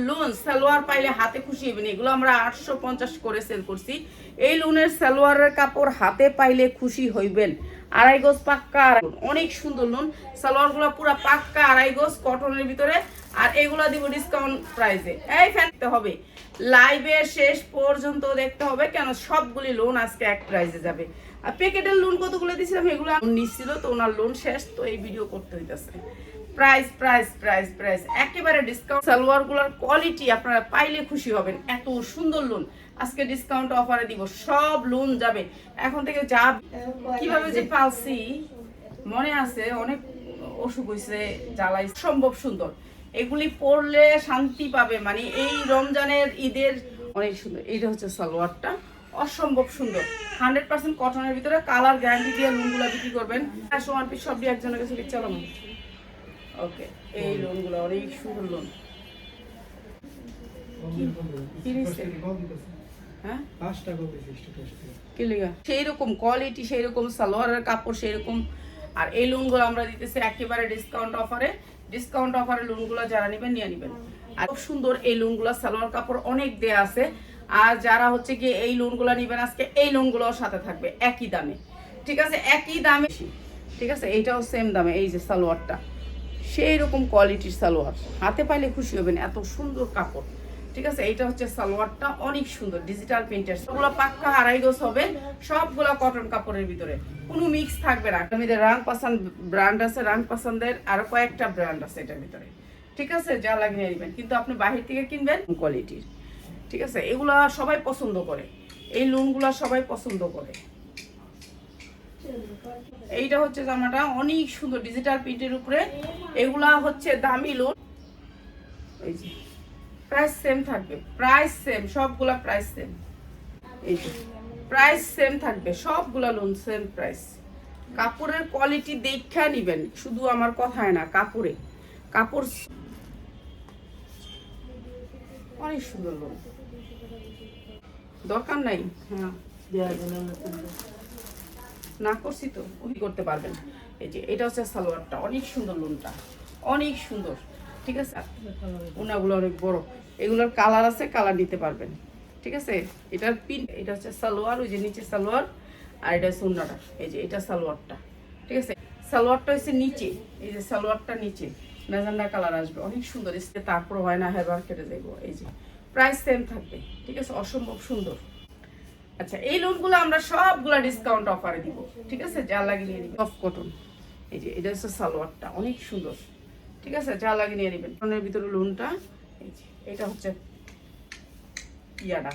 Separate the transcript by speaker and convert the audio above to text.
Speaker 1: লুন সালোয়ার পাইলে হাতে খুশি হবেন। এগুলো আমরা 850 করে সেল করছি। এই লুনের সালোয়ারের কাপড় হাতে পাইলে খুশি হইবেন। 2.5 গজ পাক্কা, অনেক সুন্দর লুন সালোয়ারগুলো, পুরো পাক্কা 2.5 গজ কটনের ভিতরে। আর এগুলো দিব ডিসকাউন্ট প্রাইসে। এই ফ্যানতে হবে, লাইভে শেষ পর্যন্ত দেখতে হবে, কেন সবগুলি লোন আজকে এক প্রাইসে যাবে। আর প্যাকেটের লোন কতগুলো দিয়েছিলাম, এগুলো নিচ্ছিল তো ওনার লোন শেষ, তো এই ভিডিও করতে হইতেছে। প্রাইস প্রাইস প্রাইস প্রাইস একেবারে ডিসকাউন্ট। সালোয়ারগুলোর কোয়ালিটি আপনারা পাইলে খুশি হবেন, এত সুন্দর লোন আজকে ডিসকাউন্ট অফারে দিব। সব লোন যাবে এখন থেকে। যা কিভাবে যে পালছি মনে আছে, অনেক অসুখ হয়েছে, জ্বালাই, সম্ভব সুন্দর। এগুলি পরলে শান্তি পাবে, মানে এই রমজানের ঈদের অনেক সুন্দর। এইটা হচ্ছে সালোয়ারটা, অসম্ভব সুন্দর, 100% কটনের ভিতরে, কালার গ্যারান্টি দিয়ে লোনগুলো বিক্রি করবেন। 1 পিস সব দিয়ে একজনের কাছে চালাম। ওকে, এই লোনগুলো অনেক সুন্দর লোন। সেই রকম কোয়ালিটি, সেই রকম সালোয়ারের কাপড় সেই রকম। আর এই লোনগুলো আমরা দিতেছি একেবারে ডিসকাউন্ট অফারে। ডিসকাউন্ট অফারে লোনগুলো যারা নেবেন নিয়ে নেবেন। আর খুব সুন্দর এই লোনগুলো, সালোয়ার কাপড় অনেক দেয়া আছে। আর যারা হচ্ছে কি এই লোনগুলো নেবেন আজকে, এই লোনগুলোর সাথে থাকবে একই দামে, ঠিক আছে, একই দামে, ঠিক আছে। এইটাও সেম দামে। এই যে সালোয়ারটা সেই রকম কোয়ালিটির সালোয়ার, হাতে পাইলে খুশি হবেন, এত সুন্দর কাপড়, ঠিক আছে। এইটা হচ্ছে সালোয়ারটা, অনেক সুন্দর ডিজিটাল প্রিন্টের। সবগুলো পাক্কা 2.5 গজ হবে, সবগুলো কটন কাপড়ের ভিতরে, কোনো মিক্স থাকবে না। আমাদের রাং পাসান ব্র্যান্ড আছে, রাং পাসানদের আরো কয়েকটা ব্র্যান্ড আছে এটার ভিতরে, ঠিক আছে। যা লাগিয়ে নেবেন, কিন্তু আপনি বাহির থেকে কিনবেন কোয়ালিটির, ঠিক আছে। এগুলা সবাই পছন্দ করে, এই লোনগুলা সবাই পছন্দ করে। এইটা হচ্ছে জামাটা, অনেক সুন্দর ডিজিটাল প্রিন্টের উপরে। এগুলা হচ্ছে দামি লোন। এই যে প্রাইস সেম থাকবে, প্রাইস সেম, সবগুলা প্রাইস সেম। এই যে প্রাইস সেম থাকবে, সবগুলা লোন সেম প্রাইস। কাপড়ের কোয়ালিটি দেখা নিবেন, শুধু আমার কথায় না, কাপড়ে কাপড় অনেক সুন্দর লোন। দরকার নাই, হ্যাঁ না করছি তো ওই করতে পারবেন। এই যে এটা হচ্ছে সালোয়ারটা, অনেক সুন্দর লোনটা, অনেক সুন্দর, ঠিক আছে। ওনাগুলো অনেক বড়, এগুলোর কালার আছে, কালার নিতে পারবেন, ঠিক আছে। এটার পিন, এটা হচ্ছে সালোয়ার, ওই যে নিচে সালোয়ার, আর এটা হচ্ছে ওনাটা। এই যে এটা সালোয়ারটা, ঠিক আছে। সালোয়ারটা হচ্ছে নিচে, এই যে সালোয়ারটা নিচে ম্যাজেন্ডা কালার আসবে, অনেক সুন্দর। তারপর হয় না হেবার কেটে যাইব। এই যে প্রাইস সেম থাকবে, ঠিক আছে, অসম্ভব সুন্দর। আচ্ছা, এই লোনগুলো আমরা সবগুলা ডিসকাউন্ট অফারে দিব, ঠিক আছে। যা লাগিয়ে নিয়ে নিবেন, সফট কটন। এই যে এটা হচ্ছে সালোয়ারটা, অনেক সুন্দর, ঠিক আছে। যা লাগিয়ে নিয়ে নিবেন। কটনের ভিতরে লোনটা, এই যে এটা হচ্ছে ইয়াটা।